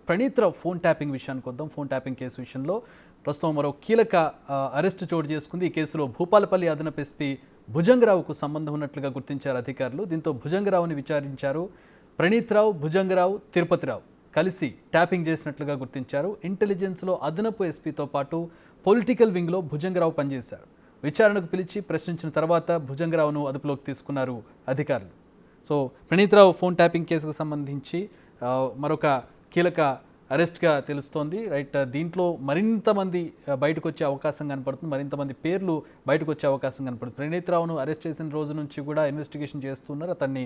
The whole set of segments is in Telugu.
ప్రణీత్ రావు ఫోన్ ట్యాపింగ్ విషయానికి వద్దాం. ఫోన్ ట్యాపింగ్ కేసు విషయంలో ప్రస్తుతం మరో కీలక అరెస్టు చోటు చేసుకుంది. ఈ కేసులో భూపాలపల్లి అదనపు ఎస్పీ భుజంగరావుకు సంబంధం ఉన్నట్లుగా గుర్తించారు అధికారులు. దీంతో భుజంగరావుని విచారించారు. ప్రణీత్ రావు, భుజంగరావు, తిరుపతిరావు కలిసి ట్యాపింగ్ చేసినట్లుగా గుర్తించారు. ఇంటెలిజెన్స్లో అదనపు ఎస్పీతో పాటు పొలిటికల్ వింగ్లో భుజంగరావు పనిచేశారు. విచారణకు పిలిచి ప్రశ్నించిన తర్వాత భుజంగరావును అదుపులోకి తీసుకున్నారు అధికారులు. సో ప్రణీత్ రావు ఫోన్ ట్యాపింగ్ కేసుకు సంబంధించి మరొక కీలక అరెస్ట్గా తెలుస్తోంది. రైట్, దీంట్లో మరింత మంది బయటకు వచ్చే అవకాశం కనపడుతుంది. మరింత మంది పేర్లు బయటకు వచ్చే అవకాశం కనపడుతుంది. ప్రణీత్ రావును అరెస్ట్ చేసిన రోజు నుంచి కూడా ఇన్వెస్టిగేషన్ చేస్తున్నారు. అతన్ని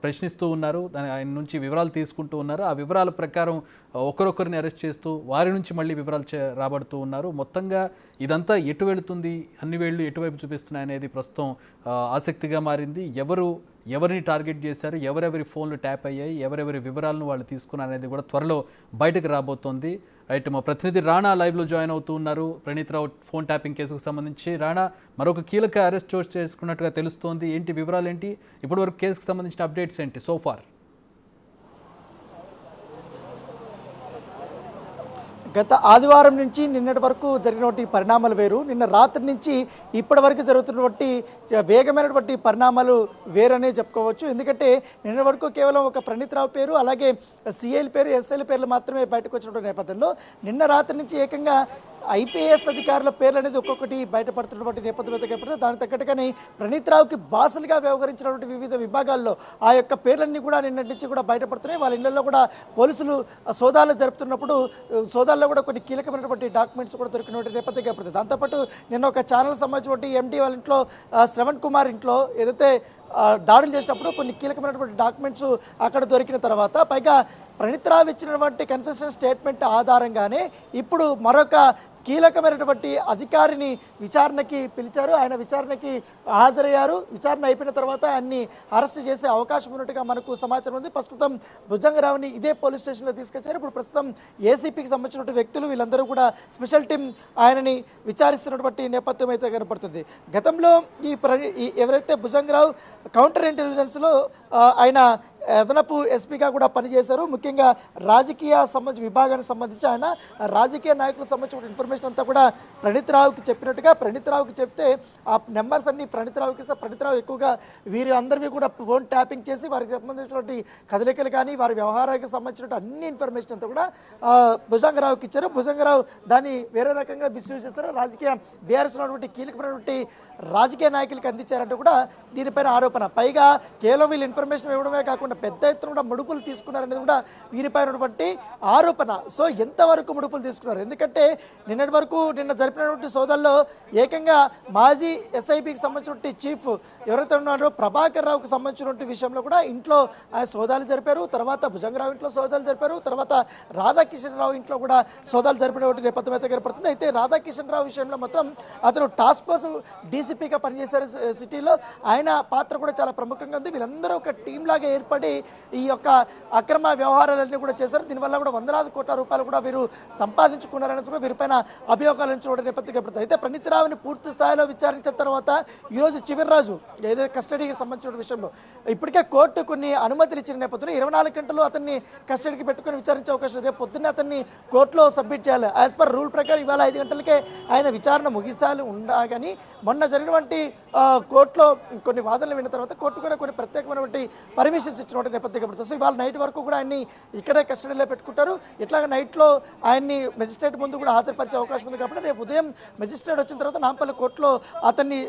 ప్రశ్నిస్తూ ఉన్నారు, ఆయన నుంచి వివరాలు తీసుకుంటూ ఉన్నారు. ఆ వివరాల ప్రకారం ఒకరొకరిని అరెస్ట్ చేస్తూ వారి నుంచి మళ్ళీ వివరాలు రాబడుతూ ఉన్నారు. మొత్తంగా ఇదంతా ఎటు వెళుతుంది, అన్ని వేళ్ళు ఎటువైపు చూపిస్తున్నాయనేది ప్రస్తుతం ఆసక్తిగా మారింది. ఎవరిని టార్గెట్ చేశారు, ఎవరెవరి ఫోన్లు ట్యాప్ అయ్యాయి, ఎవరెవరి వివరాలను వాళ్ళు తీసుకున్నారు అనేది కూడా త్వరలో బయటకు రాబోతోంది. రైట్, మా ప్రతినిధి రాణా లైవ్లో జాయిన్ అవుతూ ఉన్నారు. ప్రణీత్ రావు ఫోన్ ట్యాపింగ్ కేసుకు సంబంధించి రాణా, మరొక కీలక అరెస్ట్ చోటు చేసుకున్నట్టుగా తెలుస్తోంది. ఏంటి వివరాలు ఏంటి, ఇప్పటివరకు కేసుకు సంబంధించిన అప్డేట్స్ ఏంటి సోఫార్? గత ఆదివారం నుంచి నిన్నటి వరకు జరిగినటువంటి పరిణామాలు వేరు. నిన్న రాత్రి నుంచి ఇప్పటి వరకు జరుగుతున్నటువంటి వేగమైనటువంటి పరిణామాలు వేరనే చెప్పుకోవచ్చు. ఎందుకంటే నిన్న వరకు కేవలం ఒక ప్రణీత్ రావు పేరు, అలాగే సిఐల పేరు, ఎస్ఐల పేర్లు మాత్రమే బయటకు వచ్చినటువంటి నేపథ్యంలో నిన్న రాత్రి నుంచి ఏకంగా ఐపీఎస్ అధికారుల పేర్లు అనేది ఒక్కొక్కటి బయటపడుతున్నటువంటి నేపథ్యం ఏర్పడుతుంది. దానికి తగ్గట్టుగానే ప్రణీత్ రావుకి బాసులుగా వ్యవహరించినటువంటి వివిధ విభాగాల్లో ఆ యొక్క పేర్లన్నీ కూడా నిన్నటి నుంచి కూడా బయటపడుతున్నాయి. వాళ్ళ ఇళ్లలో కూడా పోలీసులు సోదాలు జరుపుతున్నప్పుడు సోదాల్లో కూడా కొన్ని కీలకమైనటువంటి డాక్యుమెంట్స్ కూడా దొరికినటువంటి నేపథ్యం ఏర్పడుతుంది. దాంతోపాటు నిన్న ఒక ఛానల్ సంబంధించినటువంటి ఎండి వాళ్ళ ఇంట్లో శ్రవణ్ కుమార్ ఇంట్లో ఏదైతే దాడులు చేసినప్పుడు కొన్ని కీలకమైనటువంటి డాక్యుమెంట్స్ అక్కడ దొరికిన తర్వాత పైగా ప్రణీత్ రావు ఇచ్చినటువంటి కన్ఫెషన్ స్టేట్మెంట్ ఆధారంగానే ఇప్పుడు మరొక కీలకమైనటువంటి అధికారిని విచారణకి పిలిచారు. ఆయన విచారణకి హాజరయ్యారు. విచారణ అయిపోయిన తర్వాత ఆయన్ని అరెస్ట్ చేసే అవకాశం ఉన్నట్టుగా మనకు సమాచారం ఉంది. ప్రస్తుతం భుజంగరావుని ఇదే పోలీస్ స్టేషన్లో తీసుకొచ్చారు. ఇప్పుడు ప్రస్తుతం ఏసీపీకి సంబంధించిన వ్యక్తులు వీళ్ళందరూ కూడా స్పెషల్ టీం ఆయనని విచారిస్తున్నటువంటి నేపథ్యం అయితే కనపడుతుంది. గతంలో ఎవరైతే భుజంగరావు కౌంటర్ ఇంటెలిజెన్స్లో ఆయన అదనపు ఎస్పీగా కూడా పనిచేశారు. ముఖ్యంగా రాజకీయ విభాగానికి సంబంధించి ఆయన రాజకీయ నాయకులకు సంబంధించిన ఇన్ఫర్మేషన్ అంతా కూడా ప్రణీత్ రావుకి చెప్పినట్టుగా, ప్రణీత్ రావుకి చెప్తే ఆ నెంబర్స్ అన్ని ప్రణీత్ రావుకి ఇస్తే ప్రణీత్ రావు ఎక్కువగా వీరి అందరివి కూడా ఫోన్ ట్యాపింగ్ చేసి వారికి సంబంధించినటువంటి కదలికలు కానీ వారి వ్యవహారానికి సంబంధించిన అన్ని ఇన్ఫర్మేషన్ అంతా కూడా భుజంగరావుకి ఇచ్చారు. భుజంగరావు దాన్ని వేరే రకంగా మిస్యూజ్ చేస్తారు. రాజకీయ బీఆర్ఎస్ ఉన్నటువంటి కీలకమైనటువంటి రాజకీయ నాయకులకు అందించారంటూ కూడా దీనిపైన ఆరోపణ. పైగా కేవలం వీళ్ళు ఇన్ఫర్మేషన్ ఇవ్వడమే కాకుండా పెద్ద ఎత్తున కూడా ముడుపులు తీసుకున్నారనేది కూడా వీరిపై ఉన్నటువంటి ఆరోపణ. సో ఎంతవరకు ముడుపులు తీసుకున్నారు? ఎందుకంటే నిన్నటి వరకు నిన్న జరిపినటువంటి సోదాల్లో ఏకంగా మాజీ ఎస్ఐబికి సంబంధించినటువంటి చీఫ్ ఎవరైతే ఉన్నారో ప్రభాకర్ రావుకు సంబంధించినటువంటి విషయంలో కూడా ఇంట్లో ఆయన సోదాలు జరిపారు. తర్వాత భుజంగరావు ఇంట్లో సోదాలు జరిపారు. తర్వాత రాధాకిషన్ రావు ఇంట్లో కూడా సోదాలు జరిపినటువంటి నేపథ్యం అయితే ఏర్పడుతుంది. అయితే రాధాకిషన్ రావు విషయంలో మొత్తం అతను టాస్క్ ఫోర్స్ డీసీపీగా పనిచేశారు సిటీలో. ఆయన పాత్ర కూడా చాలా ప్రముఖంగా ఉంది. వీళ్ళందరూ ఒక టీం లాగా ఏర్పడి ఈ యొక్క అక్రమ వ్యవహారాలన్నీ కూడా చేశారు. దీనివల్ల కూడా వందలాది కోట్ల రూపాయలు కూడా వీరు సంపాదించుకున్నారని కూడా వీరిపైన అభియోగాలు నుంచి నేపథ్యం. అయితే ప్రణీత్ రావుని పూర్తి స్థాయిలో విచారించిన తర్వాత ఈరోజు చివరి రోజు ఏదైతే కస్టడీకి సంబంధించిన విషయంలో ఇప్పటికే కోర్టు కొన్ని అనుమతులు ఇచ్చిన నేపథ్యంలో 24 గంటలు అతన్ని కస్టడీకి పెట్టుకుని విచారించే అవకాశం. రేపు పొద్దున్నే అతన్ని కోర్టులో సబ్మిట్ చేయాలి. యాజ్ పర్ రూల్ ప్రకారం ఇవాళ 5 గంటలకే ఆయన విచారణ ముగిసాలి కానీ మొన్న జరిగినటువంటి కోర్టులో కొన్ని వాదనలు విన్న తర్వాత కోర్టు కూడా కొన్ని ప్రత్యేకమైనటువంటి పర్మిషన్స్ ఇచ్చినటువంటి నేపథ్యం పడుతుంది. సో ఇవాళ నైట్ వరకు కూడా ఆయన్ని ఇక్కడే కస్టడీలో పెట్టుకుంటారు. ఇట్లాగ నైట్లో ఆయన్ని మెజిస్ట్రేట్ ముందు కూడా హాజరుపరిచే అవకాశం ఉంది కాబట్టి రేపు ఉదయం మెజిస్ట్రేట్ వచ్చిన తర్వాత నాంపల్లి కోర్టులో అతన్ని